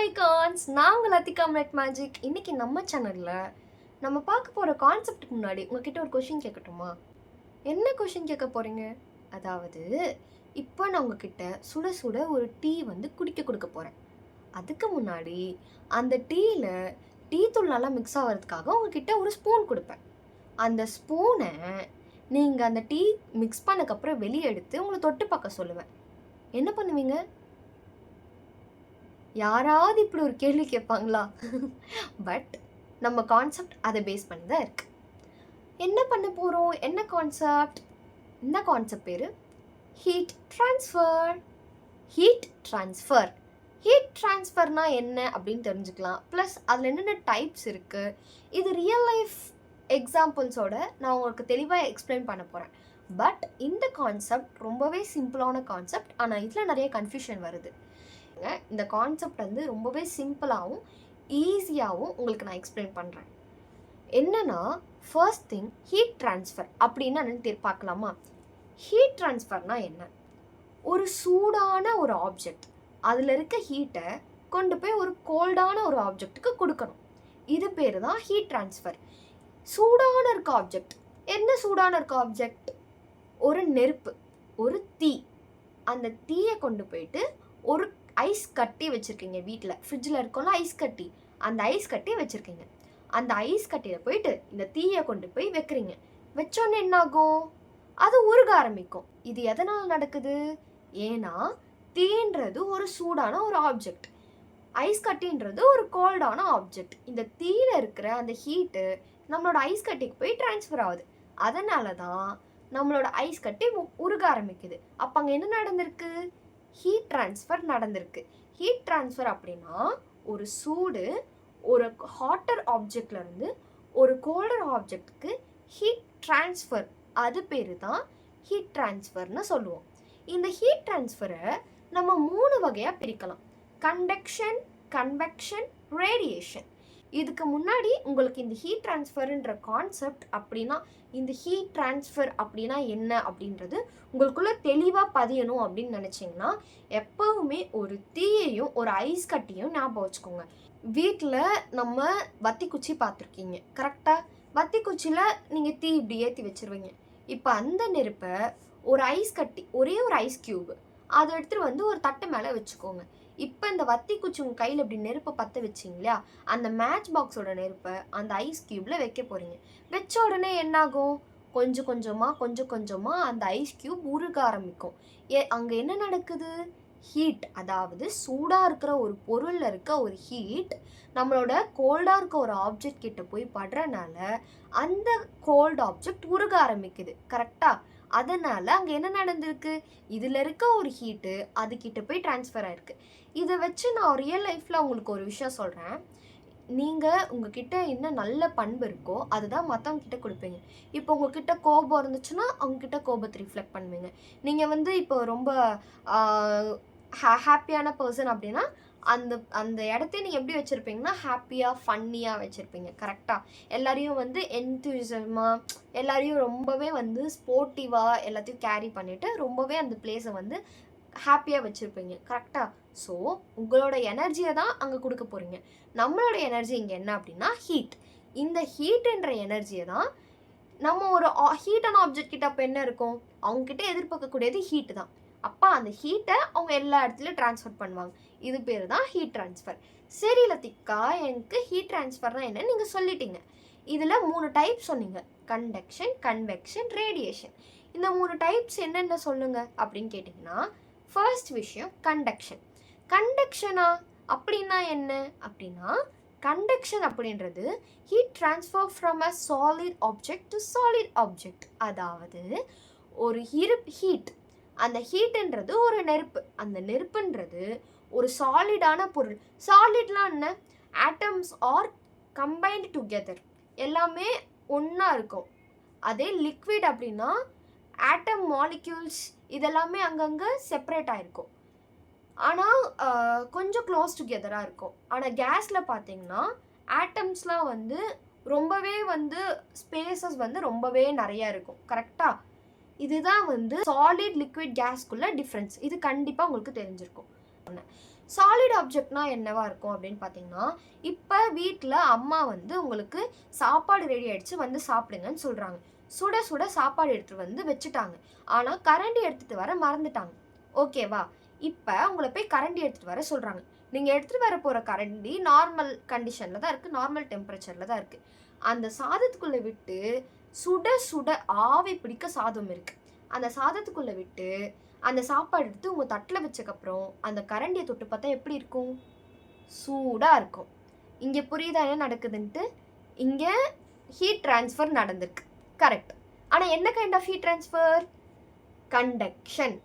Icons, நான் உங்கள் லத்திகா மெட் மேஜிக். இன்னைக்கு நம்ம சேனலில் நம்ம பார்க்க போகிற கான்செப்டுக்கு முன்னாடி உங்ககிட்ட ஒரு கொஷின் கேட்கட்டுமா? என்ன கொஷின் கேட்க போகிறீங்க? அதாவது, இப்போ நான் உங்ககிட்ட சுட சுட ஒரு டீ வந்து குடிக்க கொடுக்க போகிறேன். அதுக்கு முன்னாடி அந்த டீயில் டீ தூள் நல்லா மிக்ஸ் ஆகிறதுக்காக உங்ககிட்ட ஒரு ஸ்பூன் கொடுப்பேன். அந்த ஸ்பூனை நீங்கள் அந்த டீ மிக்ஸ் பண்ணக்கப்புறம் வெளியே எடுத்து உங்களை தொட்டு பார்க்க சொல்லுவேன். என்ன பண்ணுவீங்க? யாராவது இப்படி ஒரு கேள்வி கேட்பாங்களா? பட் நம்ம கான்செப்ட் அதை பேஸ் பண்ணி தான் இருக்குது. என்ன பண்ண போகிறோம்? என்ன கான்செப்ட்? இந்த கான்செப்ட் பேர் heat transfer. Heat transfer heat ட்ரான்ஸ்ஃபர்னால் என்ன அப்படின்னு தெரிஞ்சுக்கலாம். ப்ளஸ் அதில் என்னென்ன டைப்ஸ் இருக்குது, இது ரியல் லைஃப் எக்ஸாம்பிள்ஸோட நான் உங்களுக்கு தெளிவாக எக்ஸ்பிளைன் பண்ண போகிறேன். பட் இந்த கான்செப்ட் ரொம்பவே சிம்பிளான கான்செப்ட். ஆனால் இதில் நிறைய கன்ஃபியூஷன் வருது. இந்த கான்செப்ட் வந்து ரொம்பவே சிம்பிளாகவும் ஈஸியாகவும் உங்களுக்கு நான் எக்ஸ்பிளைன் பண்ணுறேன். என்னன்னா, ஃபர்ஸ்ட் திங், ஹீட் ட்ரான்ஸ்ஃபர் அப்படின்னா என்னன்னு பார்க்கலாமா? ஹீட் ட்ரான்ஸ்ஃபர்னால் என்ன? ஒரு சூடான ஒரு ஆப்ஜெக்ட், அதில் இருக்க ஹீட்டை கொண்டு போய் ஒரு கோல்டான ஒரு ஆப்ஜெக்ட்டுக்கு கொடுக்கணும். இது பேர் தான் ஹீட் ட்ரான்ஸ்ஃபர். சூடான இருக்க ஆப்ஜெக்ட், என்ன சூடான இருக்க ஆப்ஜெக்ட்? ஒரு நெருப்பு, ஒரு தீ. அந்த தீயை கொண்டு போயிட்டு ஒரு ஐஸ் கட்டி வச்சுருக்கீங்க வீட்டில். ஃப்ரிட்ஜில் இருக்கோன்னா ஐஸ் கட்டி, அந்த ஐஸ் கட்டி வச்சுருக்கீங்க. அந்த ஐஸ் கட்டியில் போயிட்டு இந்த தீயை கொண்டு போய் வைக்கிறீங்க. வச்சோன்னே என்னாகும்? அது உருக ஆரம்பிக்கும். இது எதனால் நடக்குது? ஏன்னா தீன்றது ஒரு சூடான ஒரு ஆப்ஜெக்ட், ஐஸ் கட்டின்றது ஒரு கோல்டான ஆப்ஜெக்ட். இந்த தீயில் இருக்கிற அந்த ஹீட்டு நம்மளோட ஐஸ் கட்டிக்கு போய் ட்ரான்ஸ்ஃபர் ஆகுது. அதனால தான் நம்மளோட ஐஸ் கட்டி உருக ஆரம்பிக்குது. அப்போ அங்கே என்ன நடந்திருக்கு? ஹீட் ட்ரான்ஸ்ஃபர் நடந்திருக்கு. ஹீட் ட்ரான்ஸ்ஃபர் அப்படின்னா ஒரு சூடு ஒரு ஹாட்டர் ஆப்ஜெக்ட்லேருந்து ஒரு கோல்டர் ஆப்ஜெக்ட்டுக்கு ஹீட் ட்ரான்ஸ்ஃபர், அது பேர் தான் ஹீட் ட்ரான்ஸ்ஃபர்னு சொல்லுவோம். இந்த ஹீட் ட்ரான்ஸ்ஃபரை நம்ம 3 வகையாக பிரிக்கலாம்: கண்டக்ஷன், கன்வெக்ஷன், ரேடியேஷன். இதுக்கு முன்னாடி உங்களுக்கு இந்த ஹீட் ட்ரான்ஸ்ஃபர்ன்ற கான்செப்ட் அப்படின்னா, இந்த ஹீட் ட்ரான்ஸ்ஃபர் அப்படின்னா என்ன அப்படின்றது உங்களுக்குள்ளே தெளிவாக பதியணும் அப்படின்னு நினச்சிங்கன்னா, எப்போவுமே ஒரு தீயையும் ஒரு ஐஸ் கட்டியும் ஞாபகம் வச்சுக்கோங்க. வீட்டில் நம்ம வத்தி குச்சி பார்த்துருக்கீங்க கரெக்டாக? வத்தி குச்சியில் நீங்கள் தீ இப்படி ஏற்றி வச்சுருவீங்க. இப்போ அந்த நெருப்பை ஒரு ஐஸ் கட்டி, ஒரே ஒரு ஐஸ் க்யூப், அதை எடுத்துகிட்டு வந்து ஒரு தட்டு மேலே வச்சுக்கோங்க. இப்போ இந்த வத்தி குச்சி உங்கள் கையில் இப்படி நெருப்பை பற்ற வச்சிங்க இல்லையா, அந்த மேட்ச் பாக்ஸோட நெருப்பை அந்த ஐஸ் க்யூப்பில் வைக்க போகிறீங்க. வச்ச உடனே என்னாகும்? கொஞ்சம் கொஞ்சமாக அந்த ஐஸ் க்யூப் உருக ஆரம்பிக்கும். அங்கே என்ன நடக்குது? ஹீட், அதாவது சூடாக இருக்கிற ஒரு பொருளில் இருக்க ஒரு ஹீட் நம்மளோட கோல்டாக இருக்க ஒரு ஆப்ஜெக்ட் கிட்ட போய் படுறனால அந்த கோல்டு ஆப்ஜெக்ட் உருக ஆரம்பிக்குது கரெக்டாக? அதனால் அங்கே என்ன நடந்திருக்கு? இதில் இருக்க ஒரு ஹீட்டு அதுக்கிட்ட போய் ட்ரான்ஸ்ஃபர் ஆகிருக்கு. இதை வச்சு நான் ரியல் லைஃப்பில் உங்களுக்கு ஒரு விஷயம் சொல்கிறேன். நீங்கள் உங்ககிட்ட என்ன நல்ல பண்பு இருக்கோ அதுதான் மற்றவங்கக்கிட்ட கொடுப்பீங்க. இப்போ உங்ககிட்ட கோபம் இருந்துச்சுன்னா அவங்கக்கிட்ட கோபத்தை ரிஃப்ளெக்ட் பண்ணுவீங்க. நீங்கள் வந்து இப்போ ரொம்ப ஹாப்பியான பர்சன் அப்படின்னா அந்த அந்த இடத்தையும் நீங்கள் எப்படி வச்சுருப்பீங்கன்னா ஹாப்பியாக ஃபன்னியாக வச்சுருப்பீங்க கரெக்டாக? எல்லாரையும் வந்து என்தூசியமாக, எல்லாரையும் ரொம்பவே வந்து ஸ்போர்ட்டிவாக எல்லாத்தையும் கேரி பண்ணிவிட்டு ரொம்பவே அந்த பிளேஸை வந்து ஹாப்பியாக வச்சுருப்பீங்க கரெக்டாக? ஸோ உங்களோட எனர்ஜியை தான் அங்கே கொடுக்க போகிறீங்க. நம்மளோட எனர்ஜி இங்கே என்ன அப்படின்னா ஹீட். இந்த ஹீட்டுன்ற எனர்ஜியை தான் நம்ம ஒரு ஹீட்டான ஆப்ஜெக்ட் கிட்ட அப்போ என்ன இருக்கும்? அவங்கக்கிட்ட எதிர்பார்க்கக்கூடியது ஹீட்டு தான். அப்போ அந்த ஹீட்டை அவங்க எல்லா இடத்துலையும் ட்ரான்ஸ்ஃபர் பண்ணுவாங்க. இது பேர் தான் ஹீட் ட்ரான்ஸ்ஃபர். சரி லத்திகா, எனக்கு ஹீட் ட்ரான்ஸ்ஃபர்னால் என்னன்னு நீங்கள் சொல்லிட்டீங்க. இதில் 3 டைப் சொன்னீங்க: கண்டக்ஷன், கன்வெக்ஷன், ரேடியேஷன். இந்த 3 டைப்ஸ் என்னென்ன சொல்லுங்க அப்படின்னு கேட்டிங்கன்னா, ஃபர்ஸ்ட் விஷயம் கண்டக்ஷன். கண்டக்ஷனா அப்படின்னா என்ன அப்படின்னா, கண்டக்ஷன் அப்படின்றது heat transfer from a solid object to solid object. அதாவது ஒரு ஹீட், அந்த ஹீட்டுன்றது ஒரு நெருப்பு, அந்த நெருப்புன்றது ஒரு சாலிடான பொருள். சாலிட்லாம் என்ன? ஆட்டம்ஸ் ஆர் கம்பைன்டு டுகெதர், எல்லாமே ஒன்றா இருக்கும். அதே லிக்விட் அப்படின்னா ஆட்டம், மாலிக்யூல்ஸ் இதெல்லாமே அங்கங்கே செப்பரேட் ஆகிருக்கும், ஆனால் கொஞ்சம் க்ளோஸ் டுகெதராக இருக்கும். ஆனால் கேஸில் பார்த்தீங்கன்னா ஆட்டம்ஸ்லாம் வந்து ரொம்பவே வந்து ஸ்பேசஸ் வந்து ரொம்பவே நிறையா இருக்கும் கரெக்டாக? இதுதான் வந்து சாலிட் லிக்விட் கேஸ்க்குள்ள டிஃப்ரென்ஸ். இது கண்டிப்பாக உங்களுக்கு தெரிஞ்சிருக்கும். சாலிட் ஆப்ஜெக்ட்னா என்னவா இருக்கும் அப்படின்னு பார்த்தீங்கன்னா, இப்போ வீட்டில் அம்மா வந்து உங்களுக்கு சாப்பாடு ரெடி ஆயிடுச்சு வந்து சாப்பிடுங்கன்னு சொல்கிறாங்க. சுட சுட சாப்பாடு எடுத்துகிட்டு வந்து வச்சுட்டாங்க. ஆனால் கரண்டி எடுத்துகிட்டு வர மறந்துட்டாங்க. ஓகேவா? இப்போ உங்களை போய் கரண்டி எடுத்துகிட்டு வர சொல்கிறாங்க. நீங்கள் எடுத்துகிட்டு வர போகிற கரண்டி நார்மல் கண்டிஷனில் தான் இருக்குது, நார்மல் டெம்பரேச்சரில் தான் இருக்குது. அந்த சாதத்துக்குள்ளே விட்டு சுட சுட ஆவி பிடிக்க சாதம் இருக்குது. அந்த சாதத்துக்குள்ளே விட்டு அந்த சாப்பாடு எடுத்து உங்கள் தட்டில் வச்சக்கப்புறம் அந்த கரண்டியை தொட்டு பார்த்தா எப்படி இருக்கும்? சூடாக இருக்கும். இங்கே புரியுதா என்ன நடக்குதுன்ட்டு? இங்கே ஹீட் ட்ரான்ஸ்ஃபர் நடந்திருக்கு. கரெக்ட். ஆனால் என்ன kind of heat transfer? Conduction.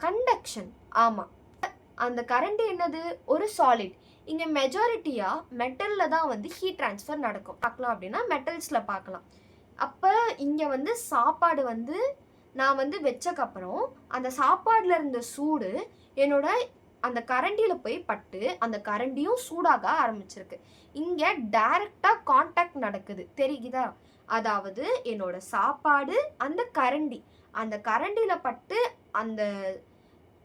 Conduction, ஆமாம். அந்த கரண்டி என்னது? ஒரு சாலிட். இங்கே மெஜாரிட்டியாக மெட்டலில் தான் வந்து ஹீட் ட்ரான்ஸ்ஃபர் நடக்கும். பார்க்கலாம் அப்படின்னா மெட்டல்ஸில் பார்க்கலாம். அப்போ இங்கே வந்து சாப்பாடு வந்து நான் வந்து வச்சக்கப்புறம் அந்த சாப்பாடில் இருந்த சூடு என்னோட அந்த கரண்டியில் போய் பட்டு அந்த கரண்டியும் சூடாக ஆரம்பிச்சிருக்கு. இங்கே டைரெக்டாக காண்டாக்ட் நடக்குது, தெரியுதா? அதாவது என்னோட சாப்பாடு அந்த கரண்டியில் பட்டு அந்த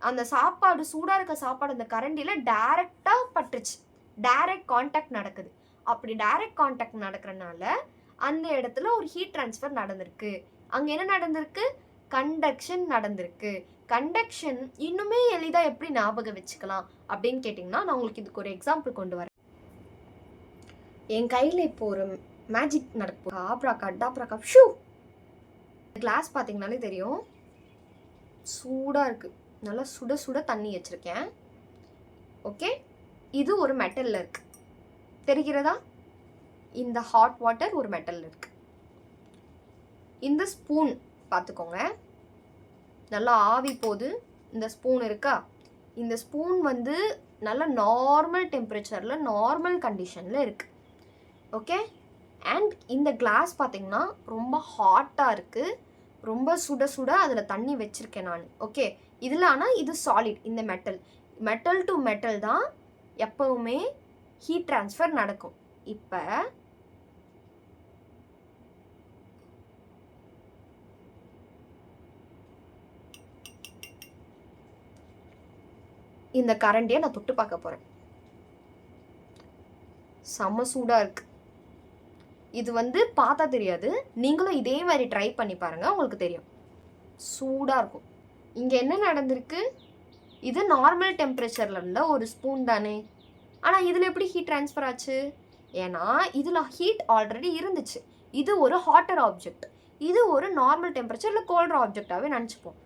அந்த சாப்பாடு சூடாக இருக்க சாப்பாடு அந்த கரண்டியில் டைரெக்டாக பட்டுச்சு. டைரக்ட் காண்டாக்ட் நடக்குது. அப்படி டைரக்ட் காண்டாக்ட் நடக்கிறனால அந்த இடத்துல ஒரு ஹீட் ட்ரான்ஸ்ஃபர் நடந்திருக்கு. அங்கே என்ன நடந்திருக்கு? கண்டக்ஷன் நடந்திருக்கு. கண்டக்ஷன் இன்னுமே எளிதாக எப்படி ஞாபகம் வச்சுக்கலாம் அப்படின்னு கேட்டிங்கன்னா, நான் உங்களுக்கு இதுக்கு ஒரு எக்ஸாம்பிள் கொண்டு வரேன். என் கையில் இப்போ ஒரு மேஜிக் நடக்கும். ஆப்ராக்கா ஷூ. கிளாஸ் பார்த்தீங்கனாலே தெரியும், சூடாக இருக்குது. நல்லா சுட சுட தண்ணி வச்சுருக்கேன். ஓகே, இது ஒரு மெட்டலில் இருக்குது, தெரிகிறதா? இந்த ஹாட் வாட்டர் ஒரு மெட்டலில் இருக்குது. இந்த ஸ்பூன் பார்த்துக்கோங்க, நல்லா ஆவி போகுது. இந்த ஸ்பூன் இருக்கா? இந்த ஸ்பூன் வந்து நல்லா நார்மல் டெம்பரேச்சரில் நார்மல் கண்டிஷனில் இருக்குது. ஓகே, அண்ட் இந்த கிளாஸ் பார்த்திங்கன்னா ரொம்ப ஹாட்டாக இருக்குது, ரொம்ப சுட சுட அதில் தண்ணி வச்சுருக்கேன் நான். ஓகே, இதில் ஆனால் இது சாலிட். இந்த மெட்டல் டு மெட்டல் தான் எப்போவுமே ஹீட் ட்ரான்ஸ்ஃபர் நடக்கும். இப்போ இந்த கரண்டியை நான் தொட்டு பார்க்க போகிறேன். செம்ம சூடாக இருக்குது. இது வந்து பார்த்தா தெரியாது, நீங்களும் இதே மாதிரி ட்ரை பண்ணி பாருங்கள், உங்களுக்கு தெரியும். சூடாக இருக்கும். இங்கே என்ன நடந்திருக்கு? இது நார்மல் டெம்பரேச்சரில் இருந்த ஒரு ஸ்பூன் தானே, ஆனால் இதில் எப்படி ஹீட் ட்ரான்ஸ்ஃபர் ஆச்சு? ஏன்னா இதில் ஹீட் ஆல்ரெடி இருந்துச்சு. இது ஒரு ஹாட்டர் ஆப்ஜெக்ட், இது ஒரு நார்மல் டெம்பரேச்சரில் கோல்டர் ஆப்ஜெக்டாகவே நினச்சிப்போம்.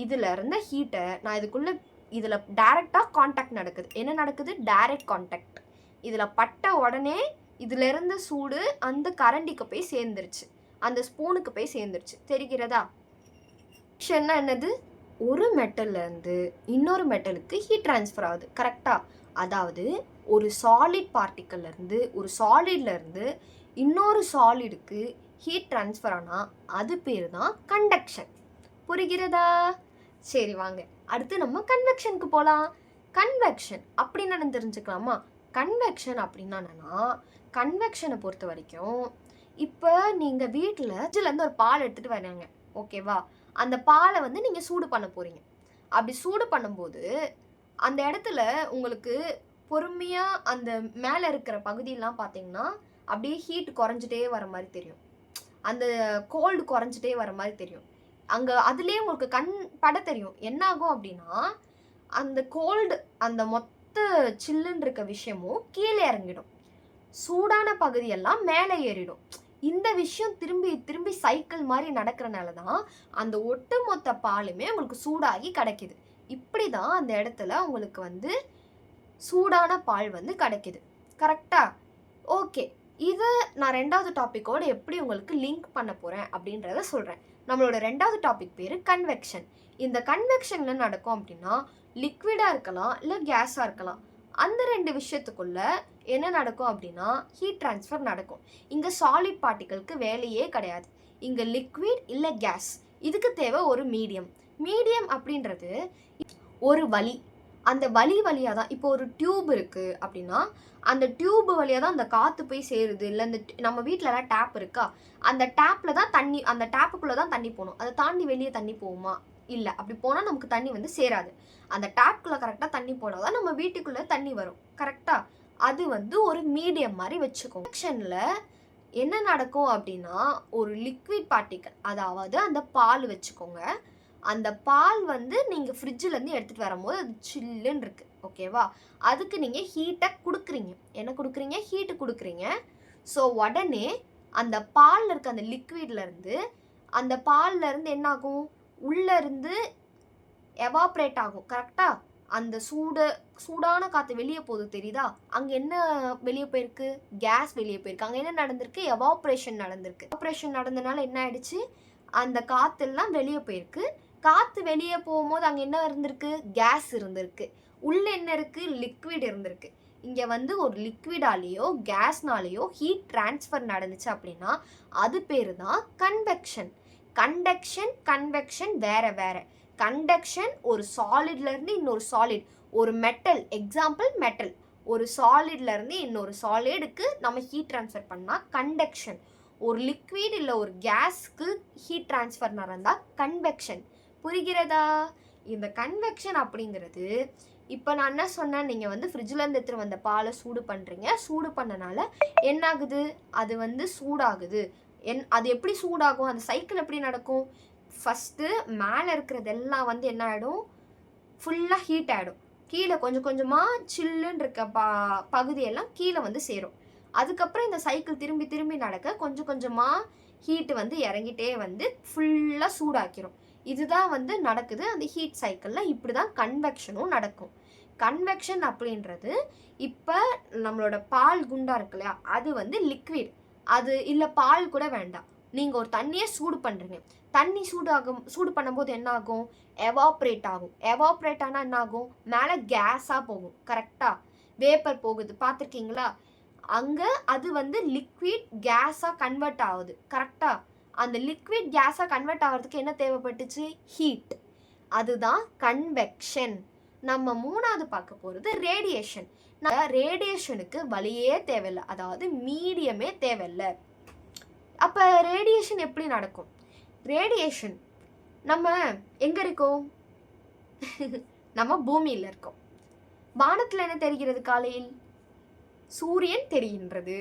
இதில் இருந்த ஹீட்டை நான் இதுக்குள்ளே இதில் டைரெக்டாக காண்டாக்ட் நடக்குது. என்ன நடக்குது? Direct contact. இதில் பட்ட உடனே இதில் இருந்த சூடு அந்த கரண்டிக்கு போய் சேர்ந்துருச்சு, அந்த ஸ்பூனுக்கு போய் சேர்ந்துருச்சு, தெரிகிறதா? என்னது? ஒரு மெட்டல்லேருந்து இன்னொரு மெட்டலுக்கு ஹீட் ட்ரான்ஸ்ஃபர் ஆகுது, கரெக்டாக? அதாவது ஒரு சாலிட் பார்ட்டிக்கல்லேருந்து ஒரு சாலிட்லேருந்து இன்னொரு சாலிடுக்கு ஹீட் ட்ரான்ஸ்ஃபர் ஆனால் அது பேர் தான் கண்டக்ஷன். புரிகிறதா? சரி, வாங்க அடுத்து நம்ம கன்வெக்ஷனுக்கு போகலாம். கன்வெக்ஷன் அப்படின்னா என்ன தெரிஞ்சுக்கலாமா? கன்வெக்ஷன் அப்படின்னா என்னன்னா, கன்வெக்ஷனை பொறுத்த வரைக்கும் இப்போ நீங்கள் வீட்டில் ஃப்ரிட்ஜிலேருந்து ஒரு பால் எடுத்துகிட்டு வராங்க, ஓகேவா? அந்த பாலை வந்து நீங்கள் சூடு பண்ண போகிறீங்க. அப்படி சூடு பண்ணும்போது அந்த இடத்துல உங்களுக்கு பொறுமையாக அந்த மேலே இருக்கிற பகுதியெல்லாம் பார்த்தீங்கன்னா அப்படியே ஹீட் குறைஞ்சிட்டே வர மாதிரி தெரியும், அந்த கோல்டு குறைஞ்சிட்டே வர மாதிரி தெரியும். அங்கே அதுலேயே உங்களுக்கு கண் பட தெரியும். என்ன ஆகும் அப்படின்னா, அந்த கோல்டு அந்த மொத்த சில்லுன்னு இருக்க விஷயமும் கீழே இறங்கிடும், சூடான பகுதியெல்லாம் மேலே ஏறிடும். இந்த விஷயம் திரும்பி திரும்பி சைக்கிள் மாதிரி நடக்கிறனால தான் அந்த ஒட்டுமொத்த பாலுமே உங்களுக்கு சூடாகி கிடைக்குது. இப்படி தான் அந்த இடத்துல உங்களுக்கு வந்து சூடான பால் வந்து கிடைக்குது, கரெக்டா? ஓகே, இதை நான் ரெண்டாவது டாப்பிக்கோடு எப்படி உங்களுக்கு லிங்க் பண்ண போகிறேன் அப்படின்றத சொல்கிறேன். நம்மளோட ரெண்டாவது டாபிக் பேர் கன்வெக்ஷன். இந்த கன்வெக்ஷனில் நடக்கும் அப்படின்னா லிக்விடாக இருக்கலாம் இல்லை கேஸாக இருக்கலாம். அந்த ரெண்டு விஷயத்துக்குள்ள என்ன நடக்கும் அப்படின்னா ஹீட் ட்ரான்ஸ்ஃபர் நடக்கும். இங்கே சாலிட் பார்ட்டிகளுக்கு வேலையே கிடையாது. இங்கே லிக்விட் இல்லை கேஸ், இதுக்கு தேவை ஒரு மீடியம் அப்படின்றது ஒரு வழி. அந்த வழியாக தான் இப்போ ஒரு டியூப் இருக்குது அப்படின்னா அந்த டியூப் வழியாக தான் அந்த காற்று போய் சேருது. இல்லை இந்த நம்ம வீட்டிலலாம் டேப் இருக்கா, அந்த டேப்பில் தான் தண்ணி, அந்த டேப்புக்குள்ளே தான் தண்ணி போகணும். அதை தாண்டி வெளியே தண்ணி போகுமா? இல்லை. அப்படி போனால் நமக்கு தண்ணி வந்து சேராது. அந்த டேப்குள்ளே கரெக்டாக தண்ணி போனால் தான் நம்ம வீட்டுக்குள்ளே தண்ணி வரும். கரெக்டாக அது வந்து ஒரு மீடியம் மாதிரி வச்சுக்கோங்க. கன்வெக்ஷனில் என்ன நடக்கும் அப்படின்னா, ஒரு லிக்விட் பார்ட்டிக்கல், அதாவது அந்த பால் வச்சுக்கோங்க. அந்த பால் வந்து நீங்கள் ஃப்ரிட்ஜிலேருந்து எடுத்துகிட்டு வரும்போது அது சில்லுன்னு இருக்குது. ஓகேவா? அதுக்கு நீங்கள் ஹீட்டை கொடுக்குறீங்க. என்ன கொடுக்குறீங்க? ஹீட்டு கொடுக்குறீங்க. ஸோ உடனே அந்த பாலில் இருக்க அந்த லிக்விட்லேருந்து அந்த பால்லேருந்து என்ன ஆகும்? உள்ளேருந்து எவாப்ரேட் ஆகும். கரெக்டாக அந்த சூடான காற்று வெளியே போகுது தெரியுதா? அங்கே என்ன வெளியே போயிருக்கு? கேஸ் வெளியே போயிருக்கு. அங்கே என்ன நடந்திருக்கு? எவாப்ரேஷன் நடந்திருக்கு. எவாப்ரேஷன் நடந்தனால என்ன ஆயிடுச்சு? அந்த காற்றெல்லாம் வெளியே போயிருக்கு. காற்று வெளியே போகும்போது அங்கே என்ன இருந்திருக்கு? கேஸ் இருந்திருக்கு. உள்ளே என்ன இருக்குது? லிக்விட் இருந்திருக்கு. இங்கே வந்து ஒரு லிக்விடாலேயோ கேஸ்னாலேயோ ஹீட் ட்ரான்ஸ்ஃபர் நடந்துச்சு அப்படின்னா அது பேர் தான் கன்வெக்ஷன். கண்டக்ஷன், கன்வெக்ஷன் வேறு வேறு. கண்டக்ஷன் ஒரு சாலிட்லேருந்து இன்னொரு சாலிட், ஒரு மெட்டல், எக்ஸாம்பிள் மெட்டல், ஒரு சாலிட்லேருந்து இன்னொரு சாலிடுக்கு நம்ம ஹீட் ட்ரான்ஸ்ஃபர் பண்ணால் கண்டக்ஷன். ஒரு லிக்விட் இல்லை ஒரு கேஸ்க்கு ஹீட் ட்ரான்ஸ்ஃபர் நடந்தால் கன்வெக்ஷன். புரிகிறதா? இந்த கன்வெக்ஷன் அப்படிங்கிறது இப்போ நான் என்ன சொன்னேன், நீங்கள் வந்து ஃப்ரிட்ஜிலேருந்து எடுத்துகிட்டு வந்த பாலை சூடு பண்ணுறீங்க. சூடு பண்ணனால என்ன ஆகுது? அது வந்து சூடாகுது. அது எப்படி சூடாகும்? அந்த சைக்கிள் எப்படி நடக்கும்? ஃபஸ்ட்டு மேலே இருக்கிறதெல்லாம் வந்து என்ன ஆகிடும்? ஃபுல்லாக ஹீட் ஆகிடும். கீழே கொஞ்சம் கொஞ்சமாக சில்லுன்னு இருக்க பகுதியெல்லாம் கீழே வந்து சேரும். அதுக்கப்புறம் இந்த சைக்கிள் திரும்பி திரும்பி நடக்க கொஞ்சம் கொஞ்சமாக ஹீட்டு வந்து இறங்கிட்டே வந்து ஃபுல்லாக சூடாக்கிரும். இதுதான் வந்து நடக்குது அந்த ஹீட் சைக்கிளில். இப்படி தான் கன்வெக்ஷனும் நடக்கும். கன்வெக்ஷன் அப்படின்றது இப்போ நம்மளோட பால் குண்டா இருக்கு இல்லையா, அது வந்து லிக்விட். அது இல்லை பால் கூட வேண்டாம், நீங்கள் ஒரு தண்ணியை சூடு பண்ணுறீங்க. தண்ணி சூடு பண்ணும்போது என்ன ஆகும்? எவாப்ரேட் ஆகும். எவாப்ரேட் ஆனால் என்ன ஆகும்? மேலே கேஸாக போகும். கரெக்டாக வேப்பர் போகுது, பார்த்துருக்கீங்களா? அங்கே அது வந்து லிக்விட் கேஸாக கன்வெர்ட் ஆகுது. கரெக்டாக அந்த லிக்விட் கேஸாக கன்வெர்ட் ஆகிறதுக்கு என்ன தேவைப்பட்டுச்சு? ஹீட். அதுதான் கன்வெக்ஷன். நம்ம மூணாவது பார்க்க போகிறது ரேடியேஷன். ரேடியேஷனுக்கு வழியே தேவையில்லை, அதாவது மீடியமே தேவையில்லை. அப்போ ரேடியேஷன் எப்படி நடக்கும்? ரேடியேஷன் நம்ம எங்கே இருக்கோம்? நம்ம பூமியில் இருக்கோம். வானத்தில் என்ன தெரிகிறது? காலையில் சூரியன் தெரிகின்றது,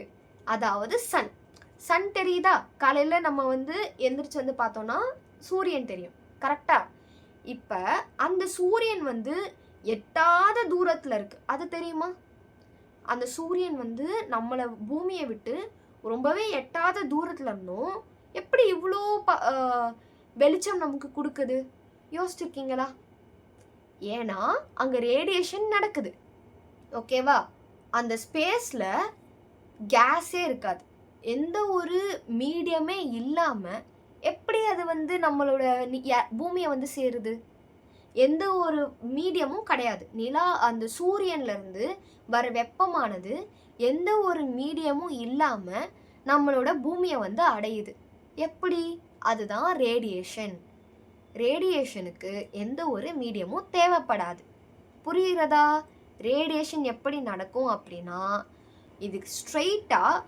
அதாவது சன். சன் தெரியுதா? காலையில் நம்ம வந்து எந்திரிச்சு வந்து பார்த்தோன்னா சூரியன் தெரியும். கரெக்டாக? இப்போ அந்த சூரியன் வந்து எட்டாத தூரத்தில் இருக்குது, அது தெரியுமா? அந்த சூரியன் வந்து நம்மளை பூமியை விட்டு ரொம்பவே எட்டாத தூரத்தில் இருந்தோம் எப்படி இவ்வளோ வெளிச்சம் நமக்கு கொடுக்குது? யோசிச்சிருக்கீங்களா? ஏன்னா அங்கே ரேடியேஷன் நடக்குது. ஓகேவா? அந்த ஸ்பேஸில் கேஸே இருக்காது, எந்த ஒரு மீடியமே இல்லாமல் எப்படி அது வந்து நம்மளோட பூமியை வந்து சேருது? எந்த ஒரு மீடியமும் கிடையாது. நிலா அந்த சூரியன்லேருந்து வர வெப்பமானது எந்த ஒரு மீடியமும் இல்லாமல் நம்மளோட பூமியை வந்து அடையுது. எப்படி? அதுதான் ரேடியேஷன். ரேடியேஷனுக்கு எந்த ஒரு மீடியமும் தேவைப்படாது. புரிகிறதா? ரேடியேஷன் எப்படி நடக்கும் அப்படின்னா, இது ஸ்ட்ரெயிட்டாக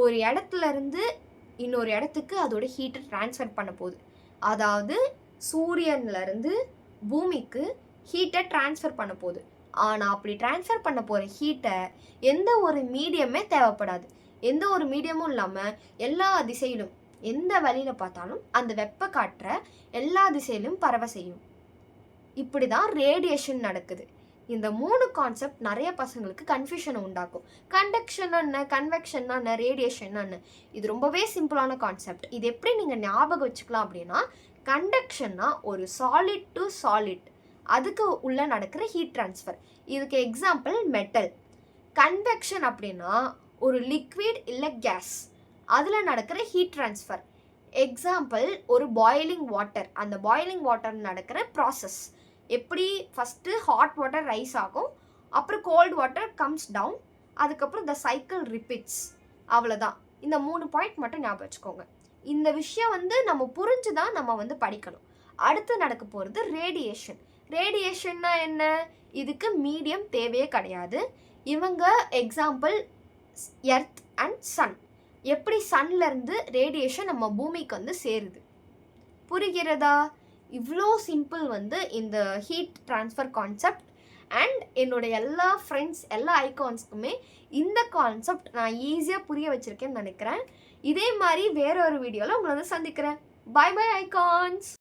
ஒரு இடத்துல இருந்து இன்னொரு இடத்துக்கு அதோட ஹீட்டை ட்ரான்ஸ்ஃபர் பண்ண போகுது. அதாவது சூரியன்லேருந்து பூமிக்கு ஹீட்டை ட்ரான்ஸ்ஃபர் பண்ண போகுது. ஆனால் அப்படி ட்ரான்ஸ்ஃபர் பண்ண போகிற ஹீட்டை எந்த ஒரு மீடியமே தேவைப்படாது. எந்த ஒரு மீடியமும் இல்லாமல் எல்லா திசையிலும் எந்த வழியில் பார்த்தாலும் அந்த வெப்ப காற்றை எல்லா திசையிலும் பரவ செய்யும். இப்படி தான் ரேடியேஷன் நடக்குது. இந்த 3 கான்செப்ட் நிறைய பசங்களுக்கு கன்ஃபியூஷனை உண்டாக்கும். கண்டக்ஷன் என்ன, கன்வெக்ஷன் என்ன, ரேடியேஷன் என்ன? இது ரொம்பவே சிம்பிளான கான்செப்ட். இது எப்படி நீங்கள் ஞாபகம் வச்சுக்கலாம் அப்படின்னா, கண்டக்ஷன்னா ஒரு சாலிட் டு சாலிட், அதுக்கு உள்ளே நடக்கிற ஹீட் ட்ரான்ஸ்ஃபர். இதுக்கு எக்ஸாம்பிள் மெட்டல். கன்வெக்ஷன் அப்படின்னா ஒரு லிக்விட் இல்லை கேஸ், அதில் நடக்கிற ஹீட் ட்ரான்ஸ்ஃபர். எக்ஸாம்பிள் ஒரு பாயிலிங் வாட்டர். அந்த பாயிலிங் வாட்டர் நடக்கிற ப்ராசஸ் எப்படி? ஃபஸ்ட்டு ஹாட் வாட்டர் ரைஸ் ஆகும், அப்புறம் கோல்டு வாட்டர் கம்ஸ் டவுன், அதுக்கப்புறம் த சைக்கிள் ரிப்பீட்ஸ். அவ்வளோதான். இந்த 3 பாயிண்ட் மட்டும் ஞாபகம் வச்சுக்கோங்க. இந்த விஷயம் வந்து நம்ம புரிஞ்சு தான் நம்ம வந்து படிக்கணும். அடுத்து நடக்க போகிறது ரேடியேஷன். ரேடியேஷன்னா என்ன? இதுக்கு மீடியம் தேவையே கிடையாது. இவங்க எக்ஸாம்பிள் எர்த் அண்ட் சன். எப்படி சன்லேருந்து ரேடியேஷன் நம்ம பூமிக்கு வந்து சேருது? புரிகிறதா? இவ்வளோ சிம்பிள் வந்து இந்த ஹீட் ட்ரான்ஸ்ஃபர் கான்செப்ட். அண்ட் என்னோட எல்லா ஃப்ரெண்ட்ஸ் எல்லா ஐகான்ஸ்க்குமே இந்த கான்செப்ட் நான் ஈஸியாக புரிய வச்சுருக்கேன்னு நினைக்கிறேன். இதே மாதிரி வேற ஒரு வீடியோவில் உங்களை வந்து சந்திக்கிறேன். Bye bye icons.